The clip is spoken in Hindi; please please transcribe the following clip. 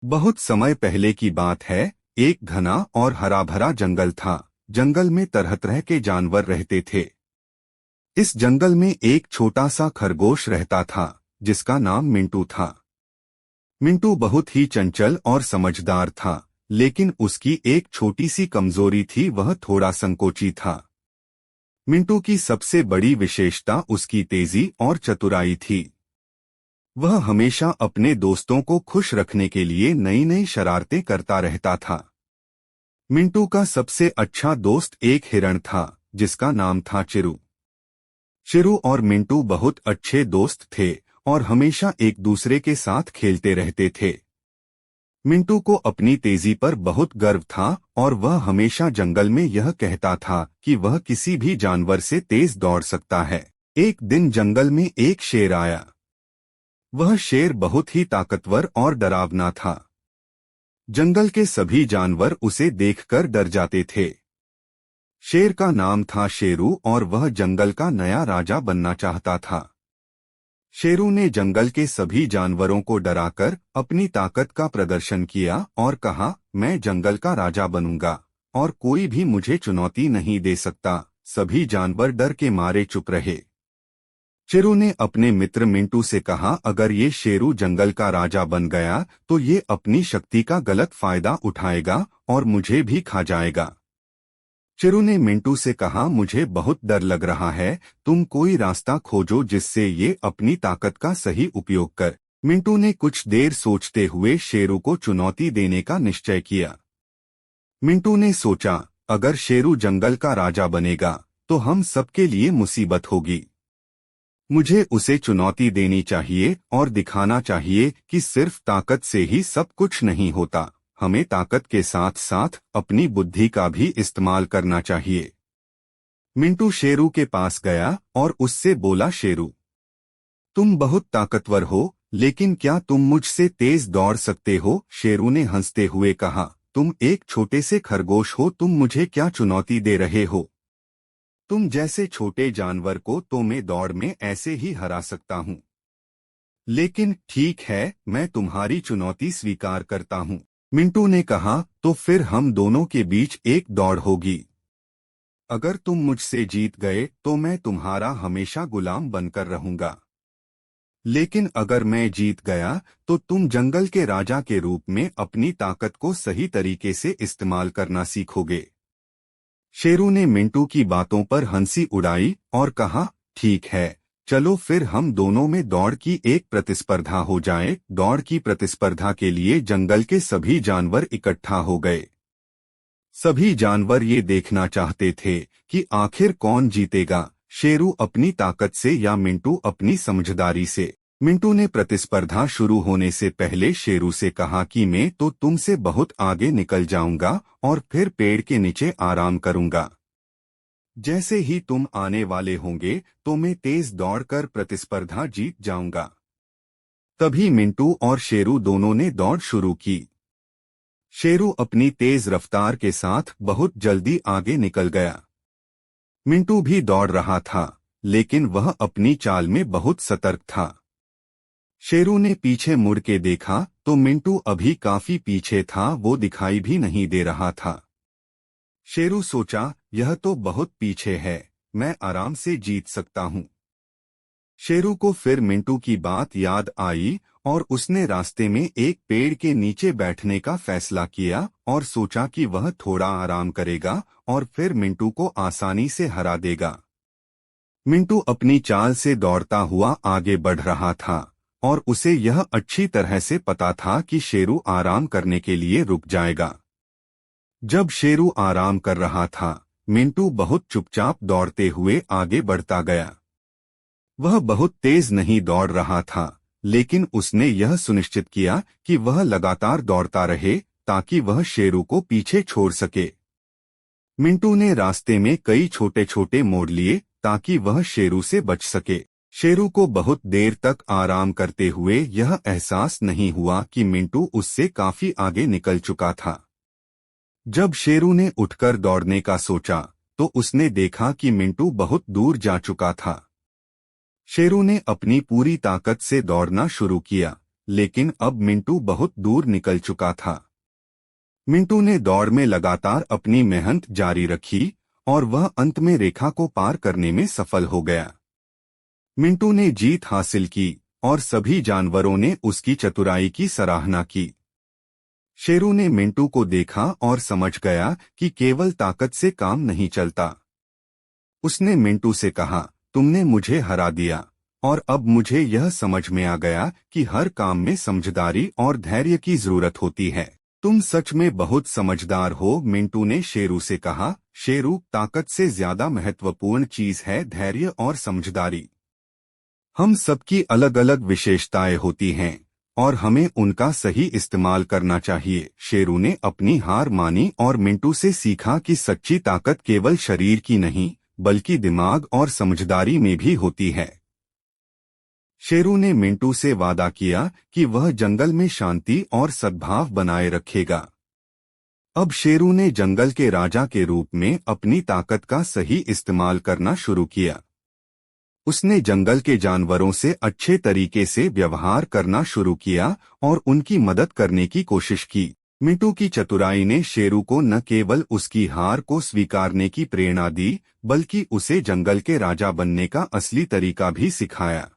बहुत समय पहले की बात है। एक घना और हरा भरा जंगल था। जंगल में तरह तरह के जानवर रहते थे। इस जंगल में एक छोटा सा खरगोश रहता था जिसका नाम मिंटू था। मिंटू बहुत ही चंचल और समझदार था, लेकिन उसकी एक छोटी सी कमजोरी थी, वह थोड़ा संकोची था। मिंटू की सबसे बड़ी विशेषता उसकी तेजी और चतुराई थी। वह हमेशा अपने दोस्तों को खुश रखने के लिए नई नई शरारतें करता रहता था। मिंटू का सबसे अच्छा दोस्त एक हिरण था जिसका नाम था चिरू। चिरू और मिंटू बहुत अच्छे दोस्त थे और हमेशा एक दूसरे के साथ खेलते रहते थे। मिंटू को अपनी तेजी पर बहुत गर्व था और वह हमेशा जंगल में यह कहता था कि वह किसी भी जानवर से तेज दौड़ सकता है। एक दिन जंगल में एक शेर आया। वह शेर बहुत ही ताकतवर और डरावना था। जंगल के सभी जानवर उसे देखकर डर जाते थे। शेर का नाम था शेरू और वह जंगल का नया राजा बनना चाहता था। शेरू ने जंगल के सभी जानवरों को डराकर अपनी ताकत का प्रदर्शन किया और कहा, मैं जंगल का राजा बनूंगा और कोई भी मुझे चुनौती नहीं दे सकता। सभी जानवर डर के मारे चुप रहे। शेरू ने अपने मित्र मिंटू से कहा, अगर ये शेरू जंगल का राजा बन गया तो ये अपनी शक्ति का गलत फायदा उठाएगा और मुझे भी खा जाएगा। शेरू ने मिंटू से कहा, मुझे बहुत डर लग रहा है, तुम कोई रास्ता खोजो जिससे ये अपनी ताकत का सही उपयोग कर। मिंटू ने कुछ देर सोचते हुए शेरू को चुनौती देने का निश्चय किया। मिंटू ने सोचा, अगर शेरू जंगल का राजा बनेगा तो हम सबके लिए मुसीबत होगी। मुझे उसे चुनौती देनी चाहिए और दिखाना चाहिए कि सिर्फ ताकत से ही सब कुछ नहीं होता, हमें ताकत के साथ साथ अपनी बुद्धि का भी इस्तेमाल करना चाहिए। मिंटू शेरू के पास गया और उससे बोला, शेरू, तुम बहुत ताकतवर हो, लेकिन क्या तुम मुझसे तेज दौड़ सकते हो? शेरू ने हंसते हुए कहा, तुम एक छोटे से खरगोश हो, तुम मुझे क्या चुनौती दे रहे हो? तुम जैसे छोटे जानवर को तो मैं दौड़ में ऐसे ही हरा सकता हूँ। लेकिन ठीक है, मैं तुम्हारी चुनौती स्वीकार करता हूँ। मिंटू ने कहा, तो फिर हम दोनों के बीच एक दौड़ होगी। अगर तुम मुझसे जीत गए तो मैं तुम्हारा हमेशा गुलाम बनकर रहूंगा। लेकिन अगर मैं जीत गया तो तुम जंगल के राजा के रूप में अपनी ताकत को सही तरीके से इस्तेमाल करना सीखोगे। शेरू ने मिंटू की बातों पर हंसी उड़ाई और कहा, ठीक है, चलो फिर हम दोनों में दौड़ की एक प्रतिस्पर्धा हो जाए। दौड़ की प्रतिस्पर्धा के लिए जंगल के सभी जानवर इकट्ठा हो गए। सभी जानवर ये देखना चाहते थे कि आखिर कौन जीतेगा, शेरू अपनी ताकत से या मिंटू अपनी समझदारी से। मिंटू ने प्रतिस्पर्धा शुरू होने से पहले शेरू से कहा कि मैं तो तुमसे बहुत आगे निकल जाऊंगा और फिर पेड़ के नीचे आराम करूंगा। जैसे ही तुम आने वाले होंगे तो मैं तेज दौड़कर प्रतिस्पर्धा जीत जाऊंगा। तभी मिंटू और शेरू दोनों ने दौड़ शुरू की। शेरू अपनी तेज रफ्तार के साथ बहुत जल्दी आगे निकल गया। मिंटू भी दौड़ रहा था, लेकिन वह अपनी चाल में बहुत सतर्क था। शेरू ने पीछे मुड़ के देखा तो मिंटू अभी काफी पीछे था, वो दिखाई भी नहीं दे रहा था। शेरू सोचा, यह तो बहुत पीछे है, मैं आराम से जीत सकता हूँ। शेरू को फिर मिंटू की बात याद आई और उसने रास्ते में एक पेड़ के नीचे बैठने का फैसला किया और सोचा कि वह थोड़ा आराम करेगा और फिर मिंटू को आसानी से हरा देगा। मिंटू अपनी चाल से दौड़ता हुआ आगे बढ़ रहा था और उसे यह अच्छी तरह से पता था कि शेरू आराम करने के लिए रुक जाएगा। जब शेरू आराम कर रहा था, मिंटू बहुत चुपचाप दौड़ते हुए आगे बढ़ता गया। वह बहुत तेज नहीं दौड़ रहा था, लेकिन उसने यह सुनिश्चित किया कि वह लगातार दौड़ता रहे ताकि वह शेरू को पीछे छोड़ सके। मिंटू ने रास्ते में कई छोटे छोटे मोड़ लिए ताकि वह शेरू से बच सके। शेरू को बहुत देर तक आराम करते हुए यह एहसास नहीं हुआ कि मिंटू उससे काफी आगे निकल चुका था। जब शेरू ने उठकर दौड़ने का सोचा तो उसने देखा कि मिंटू बहुत दूर जा चुका था। शेरू ने अपनी पूरी ताकत से दौड़ना शुरू किया, लेकिन अब मिंटू बहुत दूर निकल चुका था। मिंटू ने दौड़ में लगातार अपनी मेहनत जारी रखी और वह अंत में रेखा को पार करने में सफल हो गया। मिंटू ने जीत हासिल की और सभी जानवरों ने उसकी चतुराई की सराहना की। शेरू ने मिंटू को देखा और समझ गया कि केवल ताकत से काम नहीं चलता। उसने मिंटू से कहा, तुमने मुझे हरा दिया और अब मुझे यह समझ में आ गया कि हर काम में समझदारी और धैर्य की जरूरत होती है। तुम सच में बहुत समझदार हो, मिंटू ने शेरू से कहा। शेरू, ताकत से ज्यादा महत्वपूर्ण चीज है धैर्य और समझदारी। हम सबकी अलग अलग विशेषताएं होती हैं और हमें उनका सही इस्तेमाल करना चाहिए। शेरू ने अपनी हार मानी और मिंटू से सीखा कि सच्ची ताकत केवल शरीर की नहीं बल्कि दिमाग और समझदारी में भी होती है। शेरू ने मिंटू से वादा किया कि वह जंगल में शांति और सद्भाव बनाए रखेगा। अब शेरू ने जंगल के राजा के रूप में अपनी ताकत का सही इस्तेमाल करना शुरू किया। उसने जंगल के जानवरों से अच्छे तरीके से व्यवहार करना शुरू किया और उनकी मदद करने की कोशिश की। मिंटू की चतुराई ने शेरू को न केवल उसकी हार को स्वीकारने की प्रेरणा दी, बल्कि उसे जंगल के राजा बनने का असली तरीका भी सिखाया।